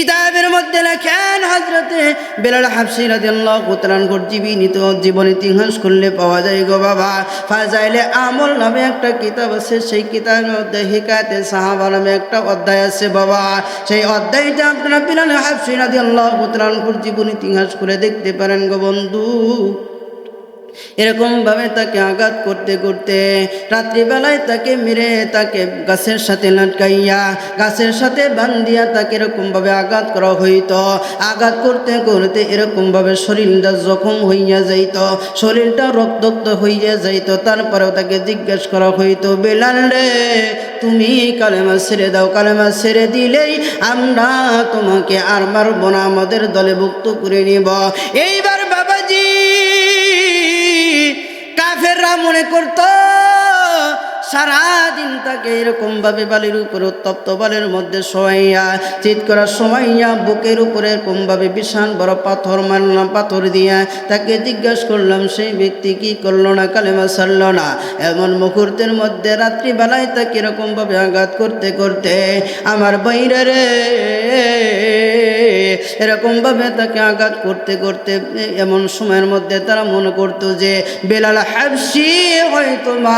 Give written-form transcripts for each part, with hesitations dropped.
কিতাবের মধ্যে লেখেন হযরতে বেলাল হাবশী রাদিয়াল্লাহু তাআলা আনহুর জীবন ইতিহাস করলে পাওয়া যায় গো বাবা। ফাজাইলে আমল নামে একটা কিতাব আছে, সেই কিতাবের মধ্যে হিকায়াতে সাহাবা নামে একটা অধ্যায় আছে বাবা। সেই অধ্যায়টা আপনারা বেলাল হাবশী রাদিয়াল্লাহু তাআলা আনহুর জীবন ইতিহাস করে দেখতে পারেন গো বন্ধু। এরকমভাবে তাকে আঘাত করতে করতে রাত্রিবেলায় তাকে মেরে তাকে গাছের সাথে লটকাইয়া গাছের সাথে বান্ধিয়া তাকে এরকমভাবে আঘাত করা হইত। আঘাত করতে করতে এরকমভাবে শরীরটা জখম হইয়া যাইত, শরীরটা রক্তাক্ত হইয়া যাইত। তারপরেও তাকে জিজ্ঞেস করা হইত, বেলাল রে তুমি কালেমা ছেড়ে দাও, কালেমা ছেড়ে দিলেই আমরা তোমাকে আর মারব না, আমাদের দলে ভুক্ত করে নিব। এইবার বাবাজি কাফেররা মনে করত সারাদিন তাকে এরকমভাবে বালির উপরে উত্তপ্ত বালির মধ্যে শোয়াইয়া চিৎ করার সময়য়া বুকের উপরে এরকমভাবে বিশাল বড় পাথর মারলাম, পাথর দিয়া তাকে জিজ্ঞাসা করলাম সেই ব্যক্তি কি করলো না, কালেমা ছাড়ল না। এমন মুহূর্তের মধ্যে রাত্রিবেলায় তাকে এরকমভাবে আঘাত করতে করতে আমার বাইরে রে এরকমভাবে তাকে আঘাত করতে করতে এমন সময়ের মধ্যে তারা মনে করতো যে বেলাল হাবশী হয়তো মা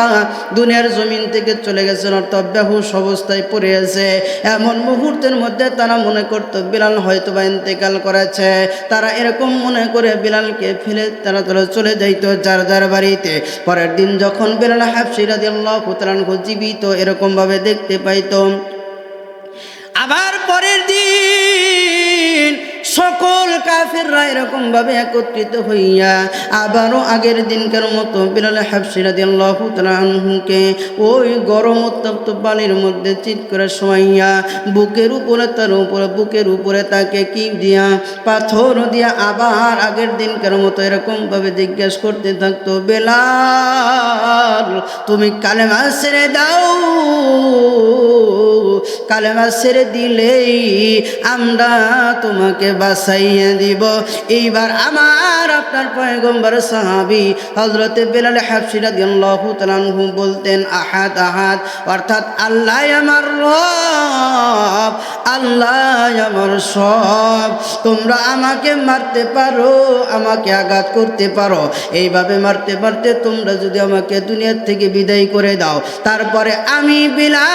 দুনিয়ার জমিন থেকে চলে গেছেন, অর্থাৎ বেহুশ অবস্থায় পড়ে আছে। এমন মুহূর্তের মধ্যে তারা মনে করতো বেলাল হয়তো বা ইন্তেকাল করেছে। তারা এরকম মনে করে বেলালকে ফেলে তারা চলে যাইতো যার যার বাড়িতে। পরের দিন যখন বেলাল হাবশী রাদিয়াল্লাহু তাআলা আনহু জীবিত এরকমভাবে দেখতে পাইতো, আবার পরের দিন সকল কাফেররা এরকমভাবে একত্রিত হইয়া আবারও আগের দিনকার মতো বেলাল হাবশী রাদিয়াল্লাহু তাআলা আনহুকে ওই গরম উত্তপ্ত বালির মধ্যে চিৎ করে শোয়াইয়া বুকের উপরে তার উপরে বুকের উপরে তাকে কি দিয়া পাথর দিয়া আবার আগের দিনকার মতো এরকমভাবে জিজ্ঞাসা করতে থাকতো, বেলাল তুমি কালেমা ছেড়ে দাও, কালেমা ছেড়ে দিলেই আমরা তোমাকে বাঁচাইয়া দিব। এইবার আমার আপনার পয়গম্বর সাহাবী হযরতে বেলাল হাবশী রাদিয়াল্লাহু তাআলা আনহু বলতেন আহাদ আহাদ, অর্থাৎ আল্লাহ আমার রব, আল্লাহ আমার সব। তোমরা আমাকে মারতে পারো, আমাকে আঘাত করতে পারো, এইভাবে মারতে মারতে তোমরা যদি আমাকে দুনিয়ার থেকে বিদায় করে দাও, তারপরে আমি বেলাল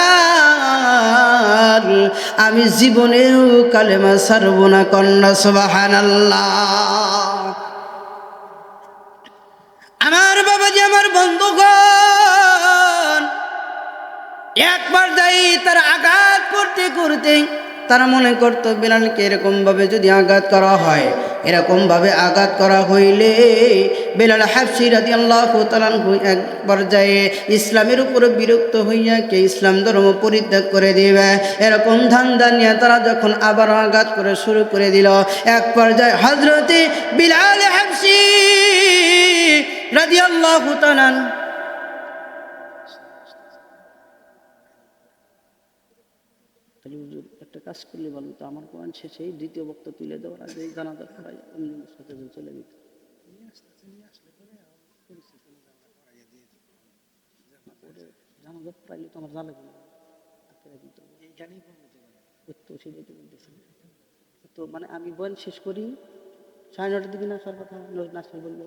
আমি জীবনেও কালেমা ছাড়ব না। কন্যা সুবহানাল্লাহ। আমার বাবাজি, আমার বন্ধুগণ, একবার যাই তারা আঘাত করতে করতে তারা মনে করতো বেলালকে এরকমভাবে যদি আঘাত করা হয়, এরকমভাবে আঘাত করা হইলে বেলাল হাবশী রাদিয়াল্লাহু তাআলা আনহু এক পর্যায়ে ইসলামের উপরে বিরক্ত হইয়া কে ইসলাম ধর্ম পরিত্যাগ করে দিবে, এরকম ধান্দা নিয়ে তারা যখন আবার আঘাত করে শুরু করে দিল, এক পর্যায়ে হযরতে বেলাল হাবশী রাদিয়াল্লাহু তাআলা একটা কাজ করলে বলুন তো, আমার কোরআন শেষে দ্বিতীয় বক্তা তুলে দেওয়ার আগে জানাজা পড়াই অন্যদের সাথে চলে যেত। জানাজা পড়াইলে তো আমার জানা গেল তো, মানে আমি বয়ান শেষ করি 9:30 দিকে না আসার কথা নাসির বললো।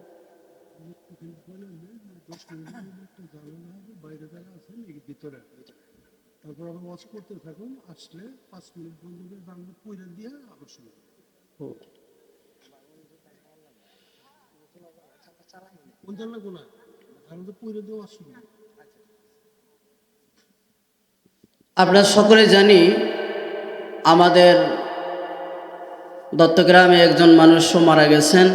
তারপর আবার ওয়াচ করতে থাকুন, আসলে 5 মিনিট বন্ধুদের বাংলা পয়লা দিয়ে আবার শুনুন। কোন জানলা গোনা কারণ তো পয়লা দিয়ে ওয়াচ শুনুন। আমরা সকলে জানি আমাদের দত্তগ্রামে একজন মানুষ মারা গেছেন,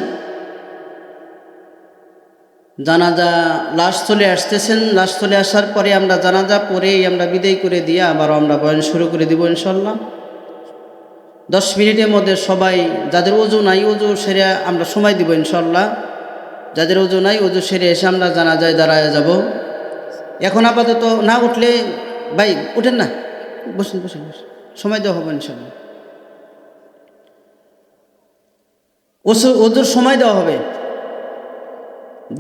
জানাজা লাশ চলে আসতেছেন। লাশ চলে আসার পরে আমরা জানাজা পড়েই আমরা বিদায় করে দিয়ে আবারও আমরা বয়ান শুরু করে দিব ইনশাল্লাহ। 10 মিনিটের মধ্যে সবাই যাদের ওযু নাই ওযু সেরে আমরা সময় দিব ইনশাল্লাহ। যাদের ওযু নাই ওযু সেরে এসে আমরা জানাজায় দাঁড়ায় যাব। এখন আপাতত না উঠলে ভাই উঠেন না, বসেন বসেন বসেন, সময় দেওয়া হবে ইনশাল্লাহ। ওযুর সময় দেওয়া হবে।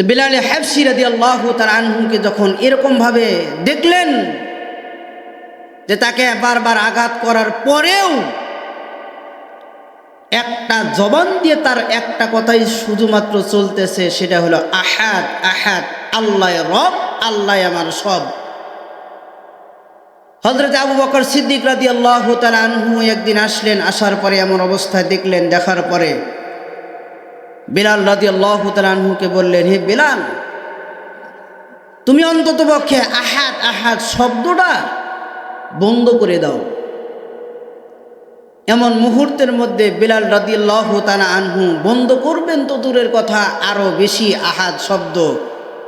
বেলাল হাবশী রাদিয়াল্লাহু তাআলা আনহুকে যখন এরকমভাবে দেখলেন যে তাকে বারবার আঘাত করার পরেও একটা জবান দিয়ে তার একটা কথাই শুধুমাত্র চলতেছে, সেটা হলো আহাদ আহাদ, আল্লাহ রব, আল্লাহ আমার সব। হযরত আবু বকর সিদ্দিক রাদিয়াল্লাহু তাআলা আনহু একদিন আসলেন, আসার পরে এমন অবস্থায় দেখলেন, দেখার পরে বিলাল রাদিয়াল্লাহু তাআলা আনহুকে বললেন, হে বিলাল, তুমি অন্তত পক্ষে আহাদ আহাদ শব্দটা বন্ধ করে দাও। এমন মুহূর্তের মধ্যে বিলাল রাদিয়াল্লাহু তাআলা আনহু বন্ধ করবেন তো দূরের কথা, আরো বেশি আহাদ শব্দ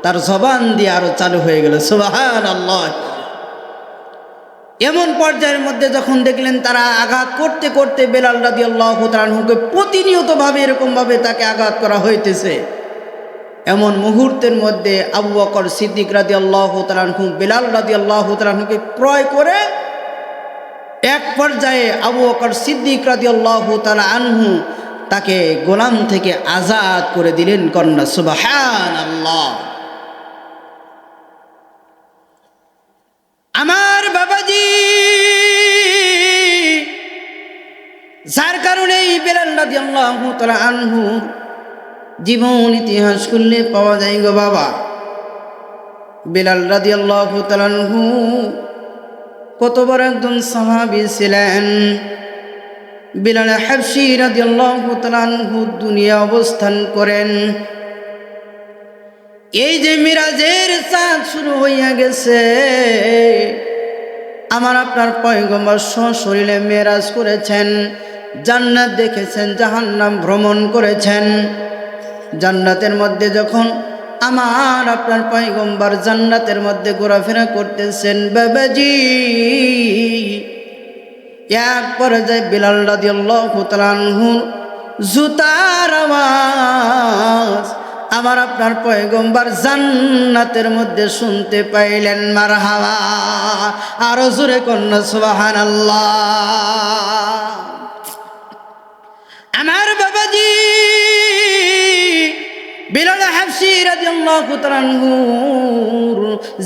তার জবান দিয়ে আরো চালু হয়ে গেল। সুবহানাল্লাহ। এমন পর্যায়ের মধ্যে যখন দেখলেন তারা আঘাত করতে করতে বিলাল রাদিয়াল্লাহু তাআলা আনহুকে প্রতিনিয়তভাবে এরকমভাবে তাকে আঘাত করা হইতেছে, এমন মুহূর্তের মধ্যে আবু বকর সিদ্দিক রাদিয়াল্লাহু তাআলা আনহু বিলাল রাদিয়াল্লাহু তাআলা আনহুকে ক্রয় করে এক পর্যায়ে আবু বকর সিদ্দিক রাদিয়াল্লাহু তাআলা আনহু তাকে গোলাম থেকে আজাদ করে দিলেন। কন্যা সুবহানাল্লাহ। আমার বাবাজি, যার কারণে বিলাল রাদিয়াল্লাহু তাআলা আনহু জীবন ইতিহাস করলে পাওয়া যায় গো বাবা, বিলাল রাদিয়াল্লাহু তাআলা আনহু কত বড় একজন সাহাবী ছিলেন। বিলাল হাবশী রাদিয়াল্লাহু তাআলা আনহু দুনিয়া অবস্থান করেন। এই যে মিরাজের চাঁদ শুরু হইয়া গেছে, আমার আপনার পয়গম্বর সশরীরে মেরাজ করেছেন, জান্নাত দেখেছেন, জাহান্নাম ভ্রমণ করেছেন। জান্নাতের মধ্যে যখন আমার আপনার পয়গম্বর জান্নাতের মধ্যে ঘোরাফেরা করতেছেন বাবাজি, এক পর্যায়ে বিলাল রাদিয়াল্লাহু তাআলা আনহুর জুতার আওয়াজ আমার আপনার পয়গম্বর জান্নাতের মধ্যে শুনতে পাইলেন। মারহাবা, আরো জোরে কন্যা সুবহানাল্লাহ। আমার বাবাজি বিলাল হাবশী রাদিয়াল্লাহু তাআলা আনহুর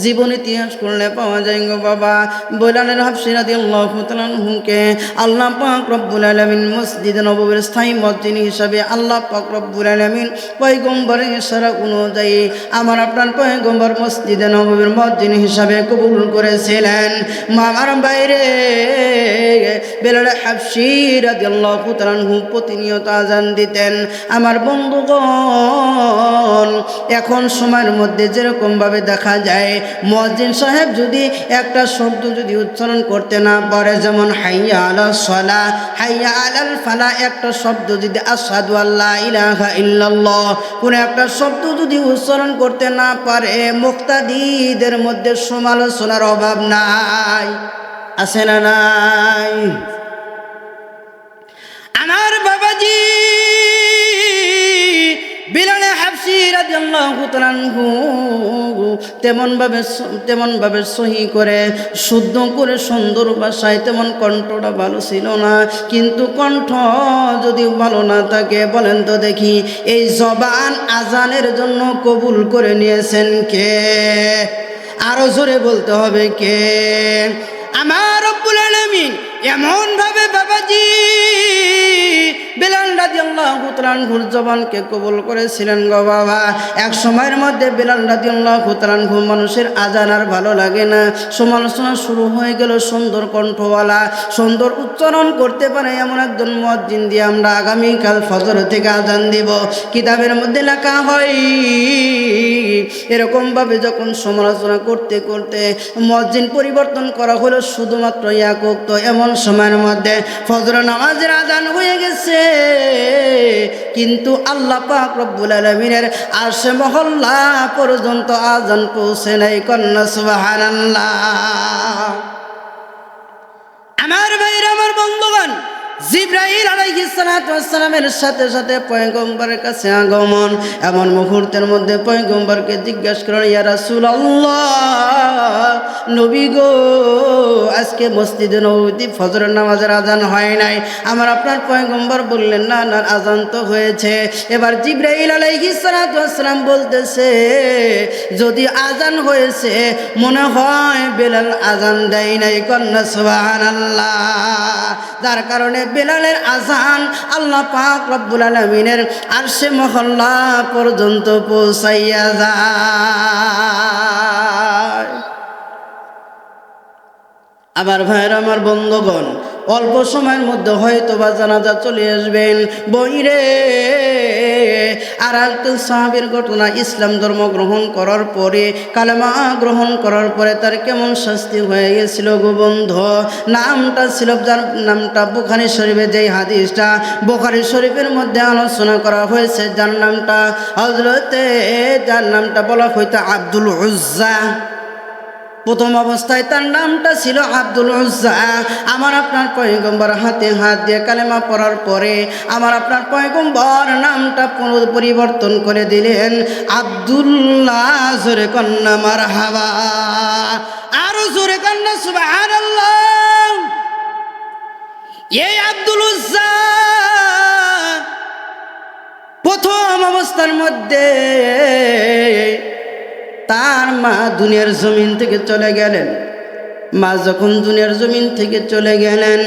জীবন ইতিহাস করলে পাওয়া যায় গো বাবা। বিলাল হাবশী রাদিয়াল্লাহু তাআলা আনহুকে আল্লাহ পাক রব্বুল আলামিন মসজিদে নববীর স্থায়ী মসজিদ হিসাবে আল্লাহ পাক রব্বুল আলামিন পয়গম্বরের ইশারা অনুযায়ী আমার আপনার পয়গম্বর মসজিদে নববীর মসজিদ হিসাবে কবুল করেছিলেন। মামার বাইরে বিলাল হাবশী রাদিয়াল্লাহু তাআলা আনহু প্রতিনিয়ত আযান দিতেন। আমার বন্ধুগণ, এখন সময়ের মধ্যে যেরকম ভাবে দেখা যায় মুয়াজ্জিন সাহেব যদি একটা শব্দ যদি উচ্চারণ করতে না পারে, যেমন হাইয়া আলাস সালাহ, হাইয়া আলাল ফালাহ, একটা শব্দ যদি আশহাদু আল্লা ইলাহা ইল্লাল্লাহ কোন একটা শব্দ যদি উচ্চারণ করতে না পারে, মুক্তাদিদের মধ্যে সমালোচনার অভাব নাই। আছে না নাই? আমার বাবাজি বিলাল হাবশী রাদিয়াল্লাহু তাআলা আনহু তেমন ভাবে সহি করে শুদ্ধ করে সুন্দর ভাষায়, তেমন কণ্ঠটা ভালো ছিল না। কিন্তু কণ্ঠ যদি ভালো না থাকে, বলেন তো দেখি, এই জবান আজানের জন্য কবুল করে নিয়েছেন কে? আরো জোরে বলতে হবে কে? আমার রব্বুল আলামিন এমন ভাবে বাবাজি বিলাল রাদিয়াল্লাহু তাআলা আনহুর জবানকে কবুল করেছিলেন গো বাবা। এক সময়ের মধ্যে বিলাল রাদিয়াল্লাহু তাআলা আনহু মানুষের আজান আর ভালো লাগে না, সমালোচনা শুরু হয়ে গেল। সুন্দর কণ্ঠওয়ালা, সুন্দর উচ্চারণ করতে পারে এমন একজন মুয়াজ্জিন দিয়ে আমরা আগামীকাল ফজর থেকে আজান দিব। কিতাবের মধ্যে লেখা হয় এরকমভাবে যখন সমালোচনা করতে করতে মুয়াজ্জিন পরিবর্তন করা হলো শুধুমাত্র এক ওয়াক্ত। এমন সময়ের মধ্যে ফজর নামাজের আজান হয়ে গেছে, কিন্তু আল্লাহ পাক রব্বুল আলামিনের আরশে মহল্লা পর্যন্ত আজান পৌঁছে নাই। কন্যা সুবহানাল্লাহ। আমার ভাইরা, আমার বন্ধুগণ, জিবরাইল আলাইহিস সালাতু ওয়াস সালামের সাথে সাথে পয়গম্বরের কাছে আগমন। এমন মুহূর্তের মধ্যে পয়গম্বরকে জিজ্ঞাসা করলেন, ইয়া রাসূলুল্লাহ, নবী গো, আজকে মসজিদে নববীতে ফজরের নামাজের আজান হয় নাই। আমার আপনার পয়গম্বর বললেন না না, আজান তো হয়েছে। এবার জিবরাইল আলাইহিস সালাতু ওয়াস সালাম বলতেছে, যদি আজান হয়েছে মনে হয় বেলাল আজান দেয় নাই, কন্যা সুবহানাল্লাহ। যার কারণে বেলালের আজান আল্লাহ পাক রব্বুল আলামিনের আরশে মহল্লা পর্যন্ত পৌঁছাইয়া যায়। আমার ভাইয়ের, আমার বন্ধুগণ, অল্প সময়ের মধ্যে হয়তো বা জানাজা চলে আসবেন। বইরে আর একজন সাহাবীর ঘটনা, ইসলাম ধর্ম গ্রহণ করার পরে, কালেমা গ্রহণ করার পরে তার কেমন শাস্তি হয়ে গেছিল গো বন্ধু। নামটা ছিল, যার নামটা বুখারী শরীফে, যেই হাদিসটা বুখারী শরীফের মধ্যে আলোচনা করা হয়েছে, যার নামটা যার নামটা বলা হইতো আব্দুল উজ্জা। প্রথম অবস্থায় তার নামটা ছিল আব্দুল উজ্জা। আমার আপনার পয়গম্বর হাতে হাত দিয়ে কালেমা পড়ার পরে আমার আপনার পয়গম্বর নামটা পরিবর্তন করে দিলেন আব্দুল্লাহ। জোরে কন্যা মারহাবা, আরো জোরে কন্যা সুবহানাল্লাহ। এই আব্দুল উজ্জা প্রথম অবস্থার মধ্যে তার মা দুনিয়ার জমিন থেকে চলে গেলেন। মা যখন দুনিয়ার জমিন থেকে চলে গেলেন,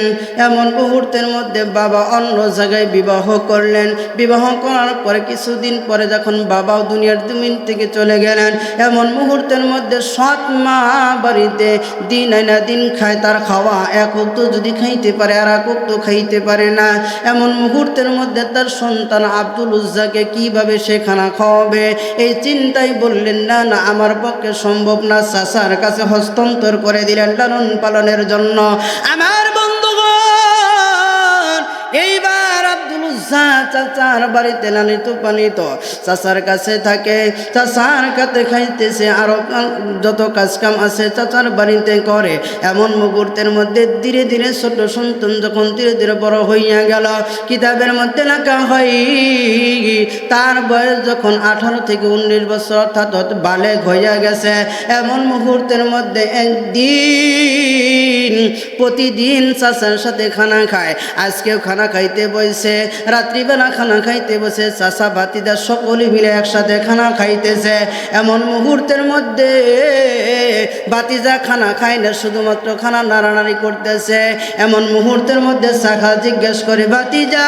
এমন মুহূর্তের মধ্যে বাবা অন্য জায়গায় বিবাহ করলেন। বিবাহ করার পরে কিছুদিন পরে যখন বাবাও দুনিয়ার জমিন থেকে চলে গেলেন, এমন মুহূর্তের মধ্যে সৎ মা বাড়িতে দিন আইনা দিন খায়। তার খাওয়া এক উক্ত যদি খাইতে পারে আর এক উক্ত খাইতে পারে না। এমন মুহূর্তের মধ্যে তার সন্তান আব্দুল উজ্জাকে কিভাবে সে খানা খাওয়াবে, এই চিন্তাই বললেন না না, আমার পক্ষে সম্ভব না। চাচার কাছে হস্তান্তর করে দিলেন লালন পালনের জন্য। আমার বন্ধুগণ, এইবার আব্দুল উজ্জা চাচার বাড়িতে লালিত পালিত চাচার কাছে থাকে। চাচার কাছে খাইতেছে, আরো যত কাজ কাম আছে চাচার বাড়িতে করে। এমন মুহূর্তের মধ্যে ধীরে ধীরে ছোট সন্তান যখন ধীরে ধীরে বড় হইয়া গেল, কিতাবের মধ্যে লেখা হয় তার বয়স যখন 18 থেকে 19 বছর, অর্থাৎ বালেগ হইয়া গেছে। এমন মুহূর্তের মধ্যে একদিন প্রতিদিন চাচার সাথে খানা খায়। আজকেও খানা খাইতে বসে, রাত্রিবেলা খানা খাইতে বসে চাচা ভাতিজা সকলে মিলে একসাথে খানা খাইতেছে। এমন মুহূর্তের মধ্যে ভাতিজা খানা খায় না, শুধুমাত্র খানা নাড়ানাড়ি করতেছে। এমন মুহূর্তের মধ্যে চাচা জিজ্ঞেস করে, ভাতিজা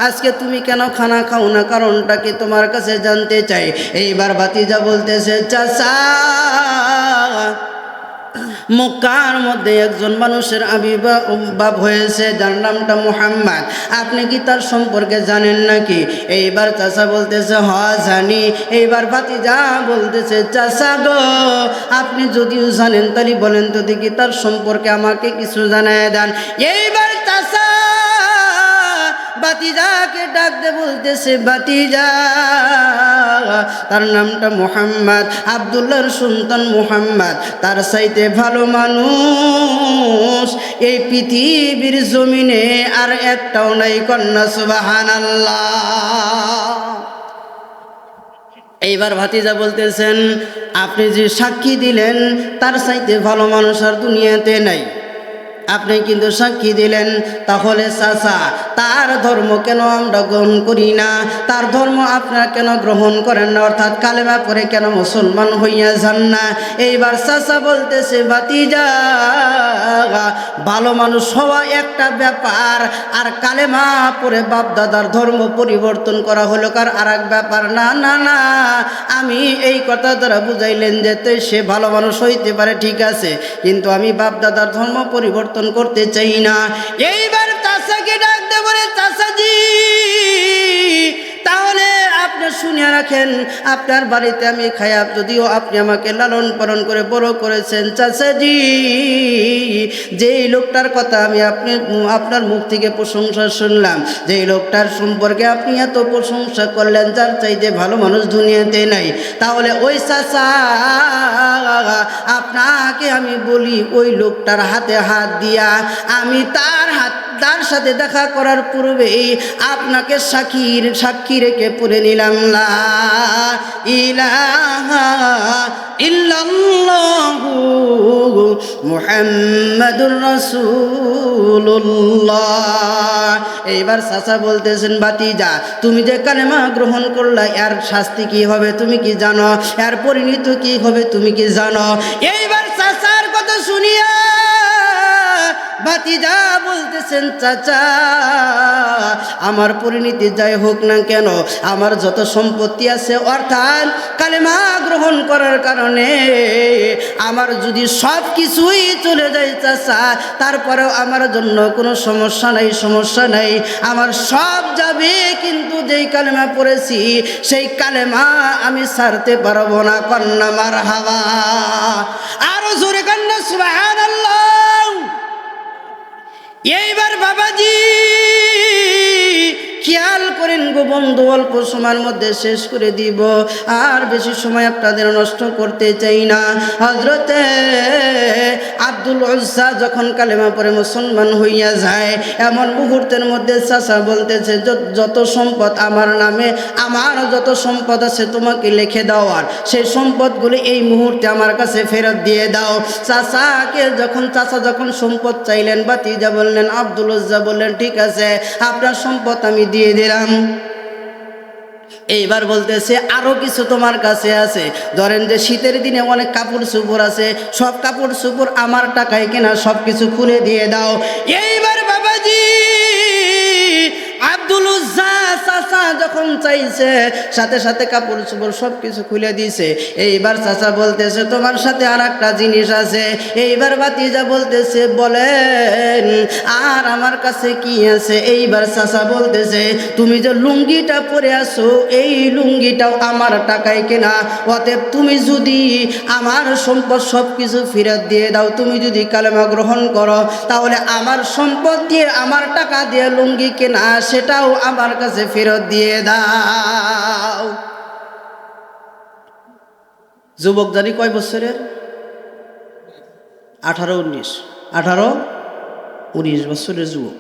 আজকে তুমি কেন খানা খাও না, কারণটা কি তোমার কাছে জানতে চাই। এইবার ভাতিজা বলতেছে, চাচা মক্কার মধ্যে একজন মানুষের আবির্ভাব হয়েছে, যার নামটা মুহাম্মদ। আপনি কি তার সম্পর্কে জানেন নাকি? এইবার চাচা বলতেছে, হ জানি। এইবার ভাতিজা বলতেছে, চাচা গো আপনি যদিও জানেন তাহলে বলেন তো দেখি তার সম্পর্কে আমাকে কিছু জানায় দেন। এইবার চাচা ভাতিজাকে ডাকতে বলতেছে, ভাতিজা তার নামটা মুহাম্মদ, আব্দুল্লাহর সন্তান মুহাম্মদ। তার চাইতে ভালো মানুষ এই পৃথিবীর জমিনে আর একটাও নাই, কন্যা সুবহানাল্লাহ। এইবার ভাতিজা বলতেছেন, আপনি যে সাক্ষী দিলেন তার চাইতে ভালো মানুষ আর দুনিয়াতে নাই। আপনি কিন্তু সাক্ষী দিলেন, তাহলে চাচা তার ধর্ম কেন আমরা গ্রহণ করি না? তার ধর্ম আপনারা কেন গ্রহণ করেন না? অর্থাৎ কালেমা পড়ে কেন মুসলমান হইয়া যান না? এইবার চাচা বলতেছে, ভাতিজা ভালো মানুষ হওয়া একটা ব্যাপার, আর কালেমা পড়ে বাপ দাদার ধর্ম পরিবর্তন করা হলো কার আর এক ব্যাপার। না না না, আমি এই কথা দ্বারা বুঝাইলেন যে সে ভালো মানুষ হইতে পারে, ঠিক আছে, কিন্তু আমি বাপ দাদার ধর্ম পরিবর্তন করতে চাই না। এইবার চাচাকে ডাকতে বলে, চাচাজি তাহলে আপনি শুনে রাখেন, আপনার বাড়িতে আমি খায়াব, যদিও আপনি আমাকে লালন পালন করে বড় করেছেন, চাচাজি যেই লোকটার কথা আমি আপনার মুখ থেকে প্রশংসা শুনলাম, যেই লোকটার সম্পর্কে আপনি এত প্রশংসা করলেন, যার চাইতে ভালো মানুষ দুনিয়াতে নাই, তাহলে ওই চাচা আপনাকে আমি বলি, ওই লোকটার হাতে হাত দিয়া আমি তার হাত আপনার সাথে দেখা করার পূর্বেই আপনাকে সাক্ষী রেখে পড়ে নিলাম লা ইলাহা ইল্লাল্লাহু মুহাম্মাদুর রাসূলুল্লাহ। এইবার চাচা বলতেছেন, ভাতিজা তুমি যে কালেমা গ্রহণ করলা এর শাস্তি কি হবে তুমি কি জানো? এর পরিণত কি হবে তুমি কি জানো? এইবার চাচার কথা শুনিয়া ভাতিজা বলতেছেন, চাচা আমার পরিণতি যাই হোক না কেন, আমার যত সম্পত্তি আছে অর্থাৎ কালেমা গ্রহণ করার কারণে আমার যদি সব কিছুই চলে যায় চাচা, তারপরেও আমার জন্য কোনো সমস্যা নাই, আমার সব যাবে, কিন্তু যেই কালেমা পড়েছি সেই কালেমা আমি ছাড়তে পারবো না। কন্যা মারহাবা, আরো জোরে কন্যা সুবহানাল্লাহ। এইবার বাবাজি খেয়াল করেন গো বন্ধু, অল্প সময়ের মধ্যে শেষ করে দিব, আর বেশি সময় আপনাদের নষ্ট করতে চাই না। হযরতে আব্দুল উজ্জা যখন কালেমা পড়ে মুসলমান হইয়া যায়, এমন মুহূর্তের মধ্যে চাচা বলতেছে, যত সম্পদ আমার নামে, আমার যত সম্পদ আছে তোমাকে লিখে দাও, আর সেই সম্পদগুলি এই মুহূর্তে আমার কাছে ফেরত দিয়ে দাও। চাচা যখন সম্পদ চাইলেন, ভাতিজা বললেন, আব্দুল উজ্জা বললেন, ঠিক আছে আপনার সম্পদ আমি দিয়ে দিলাম। এইবার বলতেছে আরো কিছু তোমার কাছে আছে, ধরেন যে শীতের দিনে অনেক কাপড় চোপড় আছে, সব কাপড় চোপড় আমার টাকায় কেনা, সব কিছু খুলে দিয়ে দাও। এইবার বাবাজি আব্দুল উজ্জা চাচা যখন চাইছে, সাথে সাথে কাপড় চোপড় সব কিছু খুলে দিছে। এইবার চাচা বলতেছে তোমার সাথে আর একটা জিনিস আছে। এইবার ভাতিজা বলতেছে বলেন আর আমার কাছে কি আছে? এইবার চাচা বলতেছে তুমি যে লুঙ্গিটা পরে আসো, এই লুঙ্গিটাও আমার টাকায় কেনা, অতএব তুমি যদি আমার সম্পদ সব কিছু ফেরত দিয়ে দাও, তুমি যদি কালেমা গ্রহণ করো, তাহলে আমার সম্পদ দিয়ে আমার টাকা দিয়ে লুঙ্গি কেনা সেটাও আমার কাছে ফেরত দিয়ে দাও। যুবক জানি কয় বছরের? 18-19 বছরের যুবক।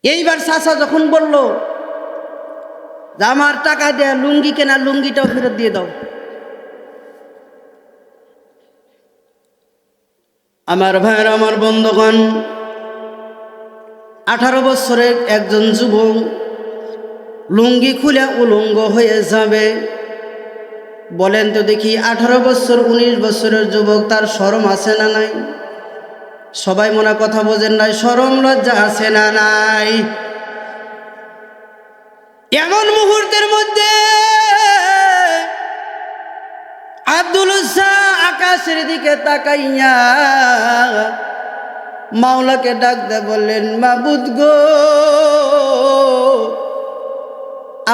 এইবার চাচা যখন বলল যে আমার টাকা দেয়া লুঙ্গি কেনা, লুঙ্গিটাও ফেরত দিয়ে দাও, আমার ভাইয়ের, আমার বন্ধুগণ, 18 বছরের একজন যুবক লুঙ্গি খুলে উলঙ্গ হয়ে যাবে? বলেন তো দেখি, 18 বছর 19 বছরের যুবক, তার শরম আছে না নাই? সবাই মনে কথা বোঝেন নাই? শরম লজ্জা আছে না নাই? এমন মুহূর্তের মধ্যে আব্দুল উজ্জা আকাশের দিকে তাকাইয়া মাওলাকে ডাক দিয়ে বললেন, মাবুদ গো,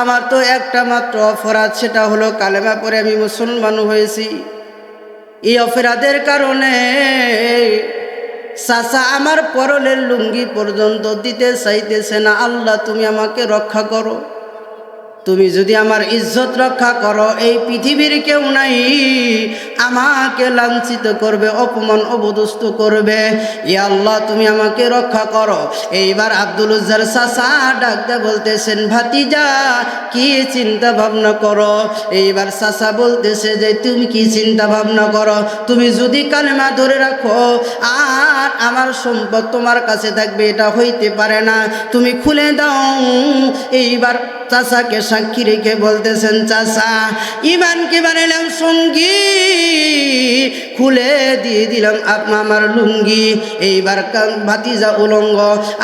আমার তো একটা মাত্র অপরাধ, সেটা হলো কালেমা পড়ে আমি মুসলমান হয়েছি। এই অপরাধের কারণে চাচা আমার পরলের লুঙ্গি পর্যন্ত দিতে চাইতেছে না। আল্লাহ তুমি আমাকে রক্ষা করো, তুমি যদি আমার ইজ্জত রক্ষা করো, এই পৃথিবীর কেউ নাই আমাকে লাঞ্ছিত করবে, অপমান অবদস্ত করবে। ইয়া আল্লাহ তুমি আমাকে রক্ষা করো। এইবার আব্দুল উজ্জার চাচা ডাকতে বলতেছেন, ভাতিজা কি চিন্তা ভাবনা করো? এইবার চাচা বলতেছে যে তুমি কি চিন্তা ভাবনা করো? তুমি যদি কালেমা ধরে রাখো আর আমার সম্পদ তোমার কাছে থাকবে, এটা হইতে পারে না, তুমি খুলে দাও। এইবার চাচাকে সাক্ষী রেখে বলতেছেন, চাচা ইমানকে বানাইলাম সঙ্গী, খুলে দিয়ে দিলাম আমার লুঙ্গি। এইবার ভাতিজা উলঙ্গ,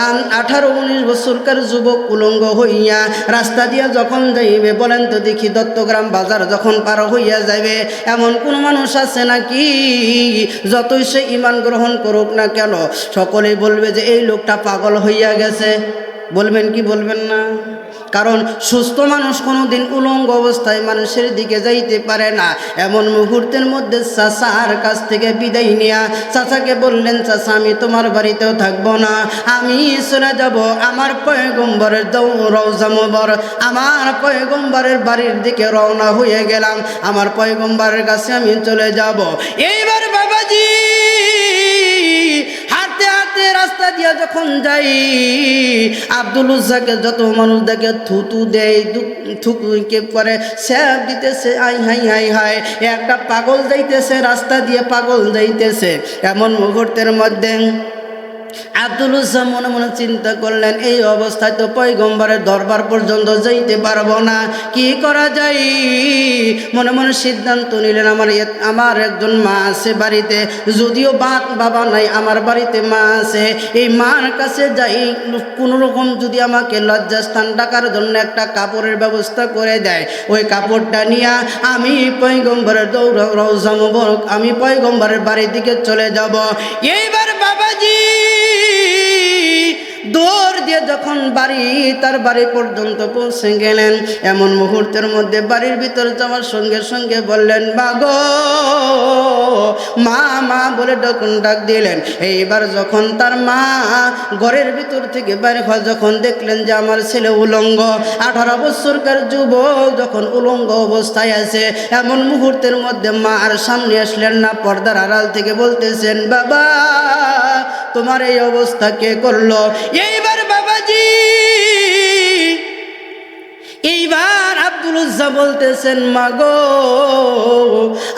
18-19 বছরকার যুবক উলঙ্গ হইয়া রাস্তা দিয়া যখন যাইবে, বলেন তো দেখি, দত্তগ্রাম বাজার যখন পার হইয়া যাবে, এমন কোন মানুষ আছে নাকি যতই সে ইমান গ্রহণ করুক না কেন, সকলেই বলবে যে এই লোকটা পাগল হইয়া গেছে? বলবেন কি বলবেন না? কারণ সুস্থ মানুষ কোনোদিন উলঙ্গ অবস্থায় মানুষের দিকে যাইতে পারে না। এমন মুহূর্তের মধ্যে চাচার কাছ থেকে বিদায় নিয়া চাচাকে বললেন, চাচা আমি তোমার বাড়িতেও থাকবো না, আমি চলে যাব আমার পয়গম্বরের রওজা মুবারক, আমার পয়গম্বরের বাড়ির দিকে রওনা হয়ে গেলাম, আমার পয়গম্বরের কাছে আমি চলে যাব। এইবার বাবাজি হাঁটতে হাঁটতে রাস্তা দিয়ে যখন যাই, আব্দুল উজ্জাকে যত মানুষ দেখে থুতু দেয়, থুকুকে পরে স্যাপ দিতেছে, আই হাই হাই হাই, একটা পাগল যাইতেছে রাস্তা দিয়ে, পাগল যাইতেছে। এমন মুহূর্তের মধ্যে আব্দুল উজ্জা মনে মনে চিন্তা করলেন, এই অবস্থায় তো পয়গম্বরের দরবার পর্যন্ত যাইতে পারবো না, কি করা যায়? মনে মনে সিদ্ধান্ত নিলেন, আমার একজন মা আছে বাড়িতে, যদিও বাবা নাই, আমার বাড়িতে মা আছে, এই মার কাছে যাই, কোনো রকম যদি আমাকে লজ্জাস্থান ডাকার জন্য একটা কাপড়ের ব্যবস্থা করে দেয়, ওই কাপড়টা নিয়ে আমি পয়গম্বরের রওজা মুবারক, আমি পয়গম্বরের বাড়ির দিকে চলে যাব। এইবার বাবাজি দৌড় দিয়ে যখন তার বাড়ি পর্যন্ত পৌঁছে গেলেন, এমন মুহূর্তের মধ্যে বাড়ির ভিতর যাওয়ার সঙ্গে সঙ্গে বললেন, বাগো মা, মা বলে ডাক দিলেন। এইবার যখন তার মা ঘরের ভিতর থেকে বাইরে হয়, যখন দেখলেন যে আমার ছেলে উলঙ্গ, 18 বছরকার যুবক যখন উলঙ্গ অবস্থায় আছে, এমন মুহূর্তের মধ্যে মা আর সামনে আসলেন না, পর্দার আড়াল থেকে বলতেছেন, বাবা তোমার এই অবস্থা কে করলো? এইবার বাবাজি এইবার আব্দুল উজ্জা বলতেছেন, মাগো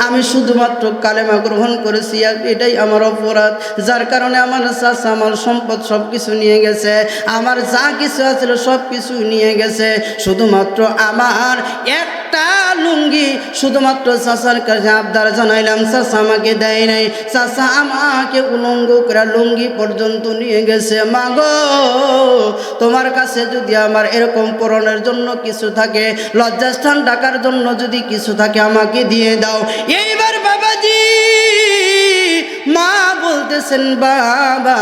আমি শুধুমাত্র কালেমা গ্রহণ করেছি, এটাই আমার অপরাধ, যার কারণে আমার চাচা আমার সম্পদ সব কিছু নিয়ে গেছে, আমার যা কিছু আছিল সব কিছু নিয়ে গেছে, শুধুমাত্র আমার একটা লুঙ্গি, শুধুমাত্র চাচার কাছে আবদার জানাইলাম, চাচা আমাকে দেয় নাই, চাচা আমাকে উলঙ্গ করে লুঙ্গি পর্যন্ত নিয়ে গেছে। মাগো তোমার কাছে যদি আমার এরকম পরনের জন্য কিছু থাকে, লজ্জাস্থান ঢাকার জন্য যদি কিছু থাকে, আমাকে দিয়ে দাও। এইবার বাবাজি মা বলতেছেন, বাবা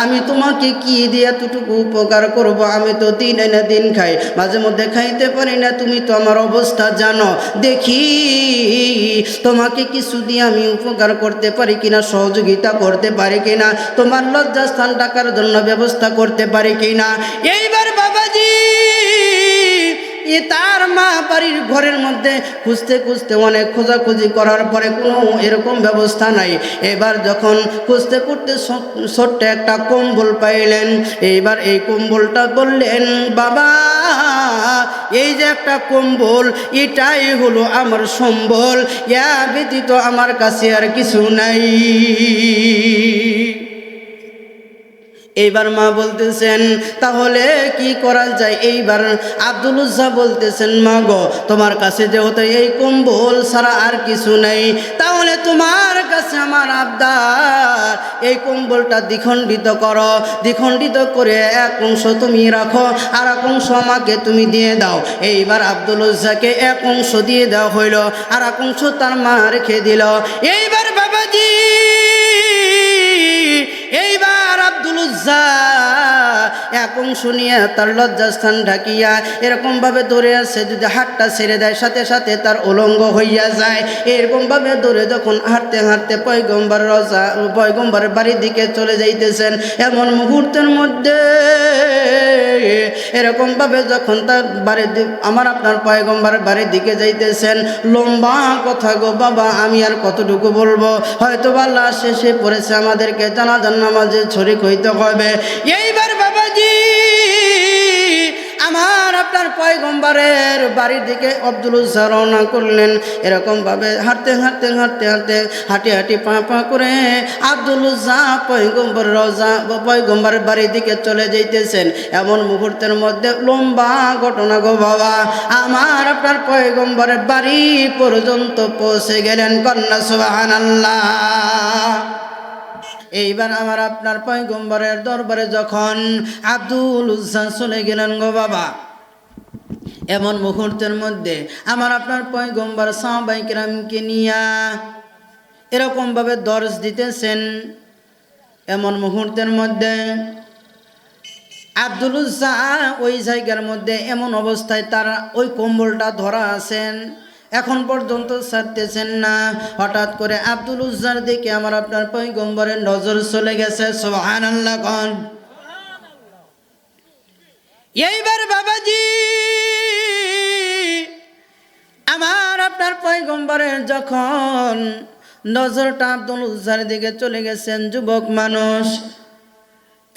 আমি তোমাকে কি দিয়ে এতটুকু উপকার করব, আমি তো দিন এনে দিন খাই, মাঝে মধ্যে খাইতে পারি না, তুমি তো আমার অবস্থা জানো, দেখি তোমাকে কিছু দিয়ে আমি উপকার করতে পারি কিনা, সহযোগিতা করতে পারি কিনা, তোমার লজ্জাস্থান ঢাকার জন্য ব্যবস্থা করতে পারি কিনা। এইবার বাবাজি তার মা বাড়ির ঘরের মধ্যে খুঁজতে খুঁজতে অনেক খোঁজাখুঁজি করার পরে কোনো এরকম ব্যবস্থা নাই। এবার যখন খুঁজতে করতে ছোট্ট একটা কম্বল পাইলেন, এইবার এই কম্বলটা বললেন, বাবা এই যে একটা কম্বল, এটাই হলো আমার সম্বল, ইয়া ব্যতীত আমার কাছে আর কিছু নাই। এইবার মা বলতেছেন, তাহলে কি করা যায়? এইবার আব্দুল উজ্জা বলতেছেন, মা গো তোমার কাছে যেহেতু এই কম্বল ছাড়া আর কিছু নেই, তাহলে তোমার কাছে আমার আবদার, এই কম্বলটা দ্বিখণ্ডিত করো, দ্বিখণ্ডিত করে এক অংশ তুমি রাখো, আর এক অংশ আমাকে তুমি দিয়ে দাও। এইবার আব্দুল উজ্জাকে এক অংশ দিয়ে দেওয়া হইল, আর এক অংশ তার মা রেখে দিল। এইবার বাবাজি এইবার আব্দুল উজ্জা এক অংশ নিয়ে তার লজ্জাস্থান ঢাকিয়া এরকমভাবে ধরে আছে, যদি হাতটা ছেড়ে দেয় সাথে সাথে তার উলঙ্গ হইয়া যায়। এরকমভাবে ধরে যখন হাঁটতে হাঁটতে পয়গম্বরের বাড়ির দিকে চলে যাইতেছেন, এমন মুহূর্তের মধ্যে এরকমভাবে যখন তার আমার আপনার পয়গম্বরের বাড়ির দিকে যাইতেছেন, লম্বা কথা গো বাবা, আমি আর কতটুকু বলবো, হয়তো আল্লাহ শেষে পড়েছে, আমাদেরকে জানাজার নামাজে শরীক হইতে হবে। এইবার বাবাজি আমার আপনার পয়গম্বরের বাড়ির দিকে আব্দুল উজ্জা রওনা করলেন। এরকমভাবে হাঁটতে হাঁটতে হাঁটতে হাঁটতে হাঁটি হাঁটি পা পা করে আব্দুল উজ্জা পয়গম্বরের বাড়ির দিকে চলে যাইতেছেন। এমন মুহূর্তের মধ্যে লম্বা ঘটনা গো বাবা, আমার আপনার পয়গম্বরের বাড়ি পর্যন্ত পৌঁছে গেলেন। কন্যা সুবহানাল্লাহ। এইবার আমার আপনার পয়গম্বরের দরবারে যখন আব্দুল উজ্জা চলে গেলেন গো বাবা, এমন মুহূর্তের মধ্যে আমার আপনার পয়গম্বর সাহাবায়ে কেরামকে নিয়া এরকমভাবে দর্শ দিতেছেন। এমন মুহূর্তের মধ্যে আব্দুল উজ্জা ওই জায়গার মধ্যে এমন অবস্থায় তার ওই কম্বলটা ধরা আছেন, এখন পর্যন্ত ছাড়তেছেন না। হঠাৎ করে আব্দুল উজ্জার দিকে আমার আপনার পয়গম্বরের নজর চলে গেছে। সুবহানাল্লাহ কোন। এইবার বাবাজি আমার আপনার পয়গম্বরের যখন নজরটা আব্দুল উজ্জার দিকে চলে গেছেন, যুবক মানুষ,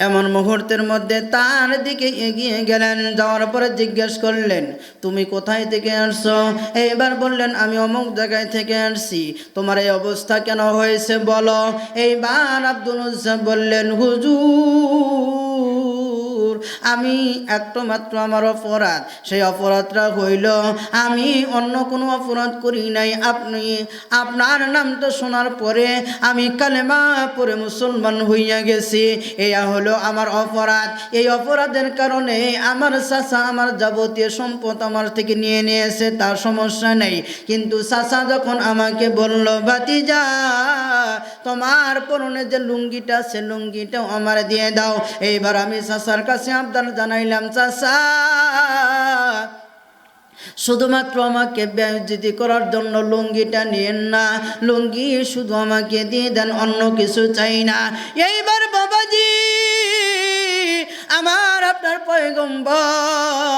এমন মুহূর্তের মধ্যে তার দিকে এগিয়ে গেলেন। যাওয়ার পরে জিজ্ঞেস করলেন, তুমি কোথায় থেকে আসছো? এইবার বললেন, আমি অমুক জায়গায় থেকে আসছি। তোমার এই অবস্থা কেন হয়েছে বলো। এইবার আব্দুল উজ্জা বললেন, হুজুর, আমি একটু মাত্র আমার অপরাধ, সেই অপরাধটা হইল আমি অন্য কোনো অপরাধ করি নাই। আপনি আপনার নামটা শোনার পরে আমি কালেমা পড়ে মুসলমান হইয়া গেছি, এয়া হলো আমার অপরাধ। এই অপরাধের কারণে আমার চাচা আমার যাবতীয় সম্পদ আমার থেকে নিয়ে নিয়েছে, তার সমস্যা নেই। কিন্তু চাচা যখন আমাকে বলল, ভাতিজা তোমার পরনে যে লুঙ্গিটা আছে লুঙ্গিটাও আমার দিয়ে দাও। এইবার আমি চাচার কাছে আবদার জানাইলাম, চাচা শুধুমাত্র আমাকে বেইজ্জতি করার জন্য লুঙ্গিটা নিয়েন না, লুঙ্গি শুধু আমাকে দিয়ে দেন, অন্য কিছু চাই না। এইবার বাবাজি আমার আপনার পয়গম্বর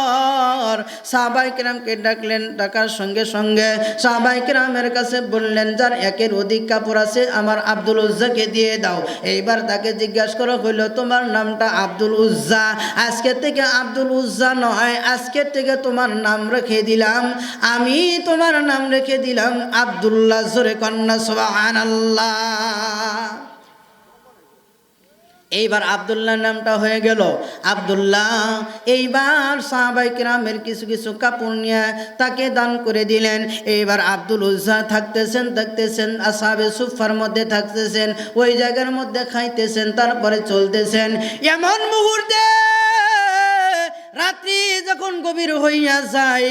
সাহাবায়ে কেরামকে ডাকলেন। ডাকার সঙ্গে সঙ্গে সাহাবায়ে কেরামের কাছে বললেন, যার একের অধিক কাপড় আছে আমার আব্দুল উজ্জাকে দিয়ে দাও। এইবার তাকে জিজ্ঞাসা করা হইল, তোমার নামটা আব্দুল উজ্জা, আজকে থেকে আব্দুল উজ্জা নয়, আজকের থেকে তোমার নাম রেখে দিলাম, আমি তোমার নাম রেখে দিলাম আব্দুল্লাহ। জোরে কন্যা সুবহানাল্লাহ। এইবার আব্দুল্লাহ নামটা হয়ে গেল আব্দুল্লাহ। এইবার সাহাবায়ে কেরামের কিছু কিছু কাপড় নিয়ে তাকে দান করে দিলেন। এইবার আব্দুল উজ্জা থাকতেছেন আসহাবে সুফার মধ্যে থাকতেছেন, ওই জায়গার মধ্যে খাইতেছেন, তারপরে চলতেছেন। এমন মুহূর্তে রাত্রি যখন গভীর হইয়া যায়,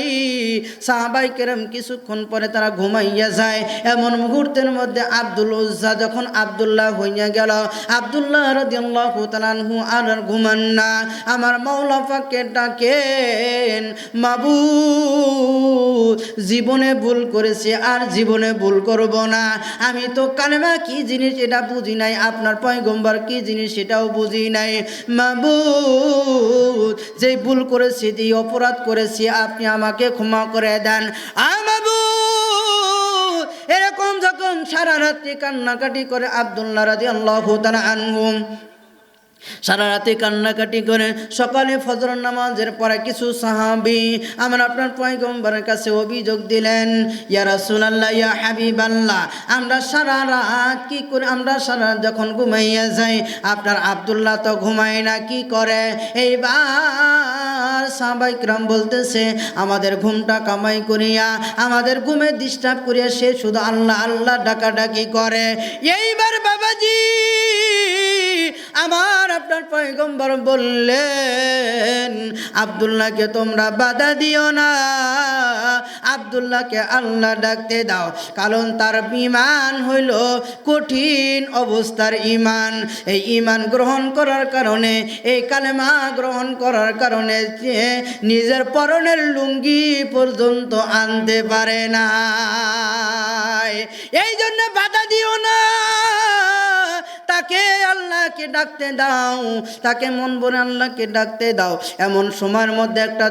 সাহাবায়ে কেরাম কিছুক্ষণ পরে তারা ঘুমাইয়া যায়। এমন মুহূর্তের মধ্যে আব্দুল উজ্জা যখন আব্দুল্লাহ হইয়া গেল, আব্দুল্লাহ রাদিয়াল্লাহু তাআলা আনহু আর ঘুমান না, আমার মাওলা পাককে ডাকেন, মাবুদ জীবনে ভুল করেছি, আর জীবনে ভুল করব না। আমি তো কালেমা কি জিনিস এটা বুঝি নাই, আপনার পয়গম্বর কি জিনিস সেটাও বুঝি নাই। মাবুদ যে ভুল করেছি, যে অপরাধ করেছি, আপনি আমাকে ক্ষমা করে দেন। মাবুদ এরকম যখন সারা রাত্রি কান্নাকাটি করে আব্দুল্লাহ রাদিয়াল্লাহু তাআলা আনহু সারা রাতে কান্নাকাটি করে সকালে ফজর নামাজের পরে কিছু সাহাবী আমার আপনার পয়গম্বরের কাছে অভিযোগ দিলেন, ইয়া রাসূলুল্লাহ, ইয়া হাবিবাল্লাহ, আমরা সারা রাত কি করে, আমরা সারা রাত যখন ঘুমাইয়া যাই, আপনার আব্দুল্লাহ তো ঘুমায় না, কি করে? এইবার সাহাবায়ে কেরাম বলতেছে, আমাদের ঘুমটা কামাই করিয়া, আমাদের ঘুমে ডিস্টার্ব করিয়া সে শুধু আল্লাহ আল্লাহ ডাকাডাকি করে। এইবার বাবাজি আমার আপনার পয়গম্বর বললেন, আব্দুল্লাহকে তোমরা বাধা দিও না, আব্দুল্লাহকে আল্লাহ ডাকতে দাও, কারণ তার ঈমান হইল কঠিন অবস্থার ঈমান। এই ঈমান গ্রহণ করার কারণে, এই কালেমা গ্রহণ করার কারণে নিজের পরনের লুঙ্গি পর্যন্ত আনতে পারে না। এই জন্য বাধা দিও না, তাকে আল্লাহকে ডাকতে দাও, তাকে মন ভরে আল্লাহকে ডাকতে দাও। এমন সময়ের মধ্যে একটা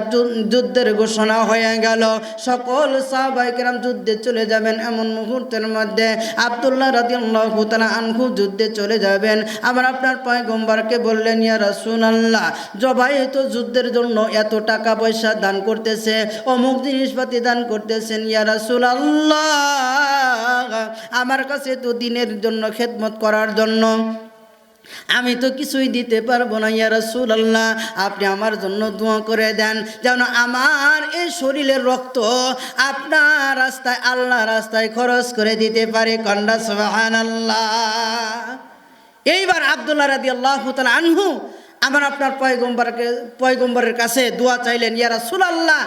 যুদ্ধের ঘোষণা হয়ে গেল, সকল সাহাবায়ে কেরাম যুদ্ধে চলে যাবেন। এমন মুহূর্তের মধ্যে আব্দুল্লাহ রাদিয়াল্লাহু তাআলা আনহু যুদ্ধে চলে যাবেন। আবার আপনার পয়গম্বরকে বললেন, ইয়া রাসূলুল্লাহ, জবাই তো যুদ্ধের জন্য এত টাকা পয়সা দান করতেছে, অমুক জিনিসপাতি দান করতেছেন, ইয়া রাসূলুল্লাহ আমার কাছে তো দিনের জন্য খেদমত করার জন্য আমি তো কিছুই দিতে পারবো না, ইয়া রাসূলুল্লাহ আপনি আমার জন্য দোয়া করে দেন, যেন আমার এই শরীরের রক্ত আপনার রাস্তায়, আল্লাহ রাস্তায় খরচ করে দিতে পারে। কন্যা সুবহানাল্লাহ। এইবার আব্দুল্লাহ রাদিয়াল্লাহু তাআলা আনহু আমার আপনার পয়গম্বরের কাছে দোয়া চাইলেন, ইয়া রাসূলুল্লাহ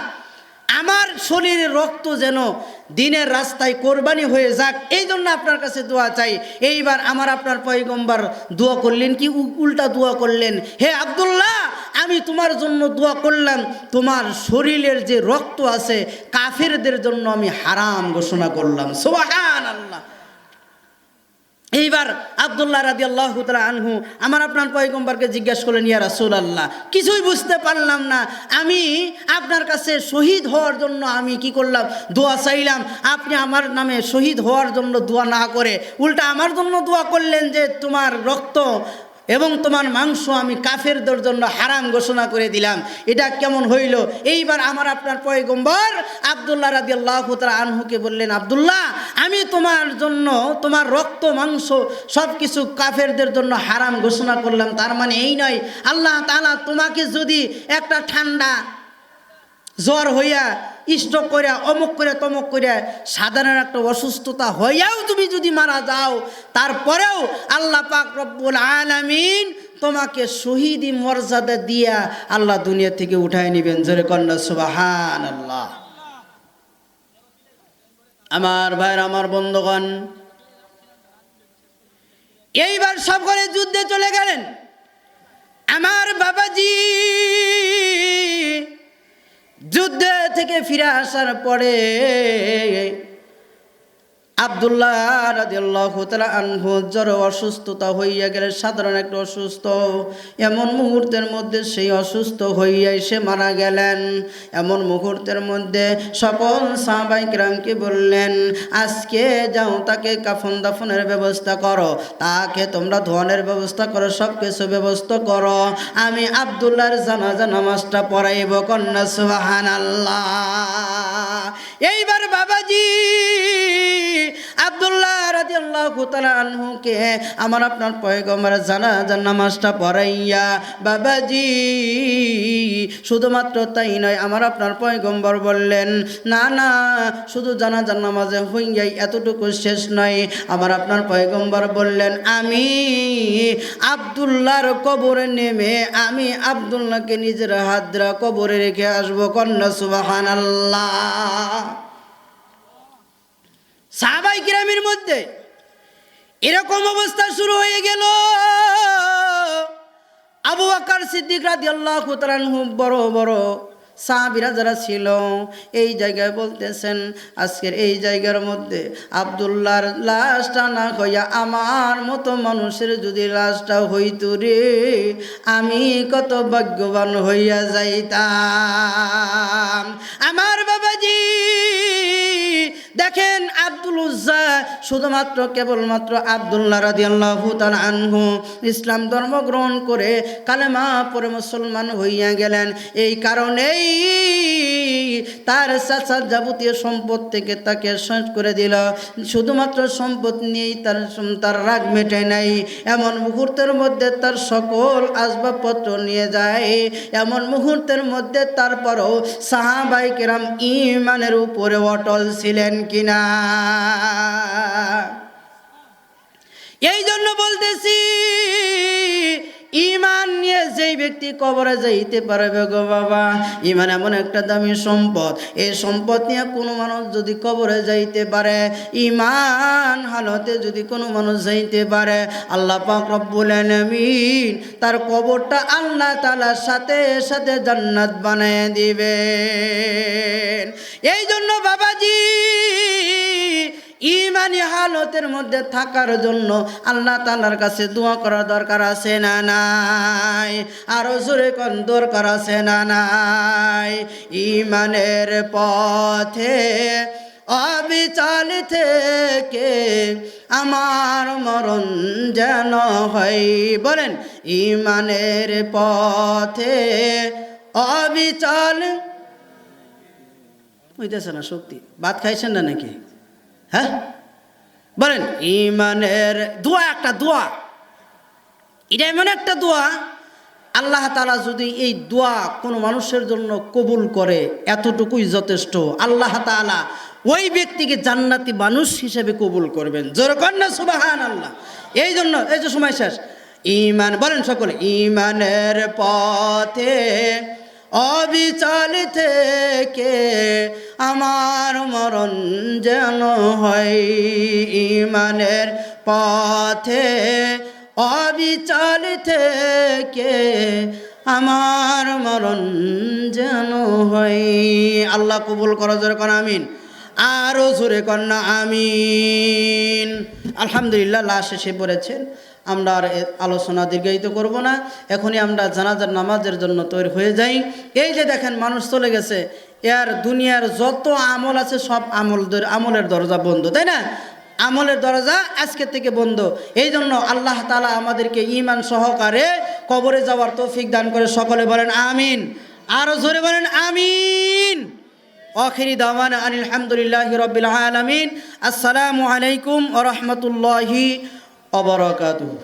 আমার শরীরের রক্ত যেন দিনের রাস্তায় কোরবানি হয়ে যাক, এই জন্য আপনার কাছে দোয়া চাই। এইবার আমার আপনার পয়গম্বর দোয়া করলেন কি? উল্টা দোয়া করলেন, হে আব্দুল্লাহ, আমি তোমার জন্য দোয়া করলাম, তোমার শরীরের যে রক্ত আছে কাফেরদের জন্য আমি হারাম ঘোষণা করলাম। সুবহানাল্লাহ। এইবার আব্দুল্লাহ রাদিয়াল্লাহু তাআলা আনহু আমার আপনার পয়গম্বরকে জিজ্ঞাসা করলেন, ইয়া রাসূলুল্লাহ, কিছুই বুঝতে পারলাম না, আমি আপনার কাছে শহীদ হওয়ার জন্য আমি কি করলাম? দোয়া চাইলাম। আপনি আমার নামে শহীদ হওয়ার জন্য দোয়া না করে উল্টা আমার জন্য দোয়া করলেন যে তোমার রক্ত এবং তোমার মাংস আমি কাফেরদের জন্য হারাম ঘোষণা করে দিলাম। এটা কেমন হইল? এইবার আমার আপনার পয়গম্বর আব্দুল্লাহ রাদিয়াল্লাহু তাআলা আনহুকে বললেন, আব্দুল্লাহ, আমি তোমার জন্য তোমার রক্ত মাংস সব কিছু কাফেরদের জন্য হারাম ঘোষণা করলাম, তার মানে এই নয় আল্লাহ তাআলা তোমাকে যদি একটা ঠান্ডা জ্বর হইয়া স্ট্রোক করে অমুক করে তমুক করে সাধারণ একটা অসুস্থতা হইয়াও তুমি যদি মারা যাও, তারপরেও আল্লাহ পাক রব্বুল আলামিন তোমাকে শহীদি মর্যাদা দিয়া আল্লাহ দুনিয়া থেকে উঠায় নেবেন। জোরে কন্যা সুবহানাল্লাহ। আমার ভাইরা, আমার বন্ধুগণ, এইবার সকলে যুদ্ধে চলে গেলেন। আমার বাবাজি যুদ্ধে থেকে ফিরে আসার পরে আব্দুল্লাহ রাদিয়াল্লাহু তাআলা আনহু জ্বর অসুস্থতা হইয়া গেলে, সাধারণ একটা অসুস্থ, এমন মুহূর্তের মধ্যে সেই অসুস্থ হইয়া এসে মারা গেলেন। এমন মুহূর্তের মধ্যে সকল সাহাবায়ে কেরামকে বললেন, আজকে যাও তাকে কাফন দাফনের ব্যবস্থা করো, তাকে তোমরা ধোয়ানোর ব্যবস্থা করো, সব কিছু ব্যবস্থা করো, আমি আব্দুল্লাহর জানাজা নামাজটা পড়াইব। কন্যা সুবহানাল্লাহ। এইবার বাবাজি আব্দুল্লাহ রাদিয়াল্লাহু তাআলা আনহুকে আমার আপনার পয়গম্বর জানাজার নামাজটা পড়াইয়া, বাবাজি শুধুমাত্র তাই নয়, আমার আপনার পয়গম্বর বললেন, না না, শুধু জানাজার নামাজে হইয়াই এতটুকু শেষ নয়। আমার আপনার পয়গম্বর বললেন, আমি আব্দুল্লাহর কবরে নেমে আমি আব্দুল্লাহকে নিজের হাত দ্বারা কবরে রেখে আসবো। কন্যা সুবহানাল্লাহ। সাহাবায়ে কিরামের মধ্যে এরকম অবস্থা শুরু হয়ে গেল। আবু বকর সিদ্দিক রাদিয়াল্লাহু তাআলা আনহু বড় বড় সাহাবীরা যারা ছিল এই জায়গায় বলতেছেন, আজকের এই জায়গার মধ্যে আব্দুল্লাহর লাশটা না হইয়া আমার মতো মানুষের যদি লাশটা হইতো রে, আমি কত ভাগ্যবান হইয়া যাইতাম। আমার বাবাজি দেখেন, আব্দুল উজ্জা শুধুমাত্র কেবলমাত্র আব্দুল্লাহ রাদিয়াল্লাহু তাআলা আনহু ইসলাম ধর্ম গ্রহণ করে কালেমা পড়ে মুসলমান হইয়া গেলেন। এই কারণেই তার চাচা যাবতীয় সম্পদ থেকে তাকে শেষ করে দিল। শুধুমাত্র সম্পদ নিয়েই তার রাগ মেটে নাই। এমন মুহূর্তের মধ্যে তার সকল আসবাবপত্র নিয়ে যায়। এমন মুহূর্তের মধ্যে তারপরও সাহাবায়ে কেরাম ঈমানের উপরে অটল ছিলেন কিনা? এই জন্য বলতেছি, ঈমান নিয়ে যেই ব্যক্তি কবরে যাইতে পারবে গো বাবা, ঈমান এমন একটা দামি সম্পদ, এই সম্পদ নিয়ে কোনো মানুষ যদি কবরে যাইতে পারে, ঈমান হালতে যদি কোনো মানুষ যাইতে পারে, আল্লাহ পাক রব্বুল আলামিন তার কবরটা আল্লাহ তাআলার সাথে সাথে জান্নাত বানায় দিবেন। এই জন্য বাবাজি ঈমানি হালতের মধ্যে থাকার জন্য আল্লাহ তাআলার কাছে দোয়া করার দরকার আছে না নাই? আরো জোরে কোন দরকার আছে না নাই? ঈমানের পথে অবিচল থেকে আমার মরণ যেন হয়। বলেন, ঈমানের পথে অবিচল হইতেছে না শক্তি। ভাত খাইছেন না নাকি? হ্যাঁ বলেন, ঈমানের দোয়া একটা দোয়া, এটা এমন একটা দোয়া, আল্লাহ তাআলা যদি এই দোয়া কোনো মানুষের জন্য কবুল করে এতটুকুই যথেষ্ট। আল্লাহ তাআলা ওই ব্যক্তিকে জান্নাতি মানুষ হিসেবে কবুল করবেন। জোরে কন্যা সুবহানাল্লাহ। এই জন্য এই যে সময় শেষ, ঈমান বলেন সকলে, ঈমানের পথে অবিচল থেকে থেকে আমার মরণ যেন হয় ঈমানের পথে অবিচল থেকে আমার মরণ যেন হয়। আল্লাহ কবুল করো, জোরে কোন আমিন, আরও জোরে কন্যা আমিন। আলহামদুলিল্লাহ, লাশ এসে পড়েছেন। আমরা আর আলোচনা দীর্ঘায়িত করব না, এখনই আমরা জানাজার নামাজের জন্য তৈরি হয়ে যাই। এই যে দেখেন মানুষ চলে গেছে, এর দুনিয়ার যত আমল আছে সব আমলের দরজা বন্ধ, তাই না? আমলের দরজা আজকে থেকে বন্ধ। এই জন্য আল্লাহ তাআলা আমাদেরকে ঈমান সহকারে কবরে যাওয়ার তৌফিক দান করে। সকলে বলেন আমিন, আরও জোরে বলেন আমিন। আখিরি দাওয়ানা আনিল হামদুলিল্লাহি রাব্বিল আলামিন। আসসালামু আলাইকুম ওয়া রাহমাতুল্লাহি ওয়া বারাকাতুহু।